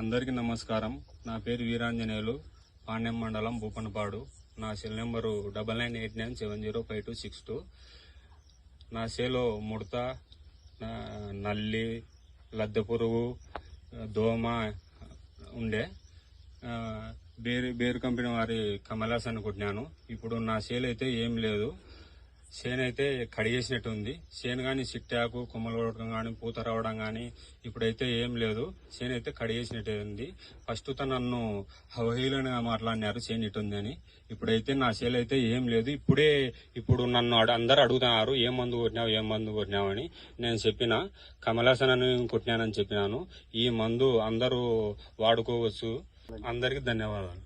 అందరికీ నమస్కారం. నా పేరు వీరాంజనేయులు, పాండ్యం మండలం భూపనపాడు. నా సెల్ నెంబరు 9989705262. నా చేలో ముడత, నల్లి, లద్దె పురుగు, దోమ ఉండే. బేరు కంపెనీ వారి కమలాసన్ కొట్టినాను. ఇప్పుడు నా చేలు అయితే ఏం లేదు. చేను అయితే కడిగేసినట్టు ఉంది. చేను కానీ సిట్టాకు కొమ్మలు కొడటం కానీ పూత రావడం కానీ ఇప్పుడైతే ఏం లేదు. చేను అయితే కడిగేసినట్టే ఉంది. ఫస్ట్ నన్ను అవహేళనగా మాట్లాడినారు చేను ఇటుంది అని. ఇప్పుడైతే నా చేలు అయితే ఏం లేదు. ఇప్పుడు నన్ను అందరు అడుగుతున్నారు ఏం మందు కొట్టినావు అని. నేను చెప్పిన కమలాసన్ అని కొట్టినానని చెప్పినాను. ఈ మందు అందరూ వాడుకోవచ్చు. అందరికీ ధన్యవాదాలు.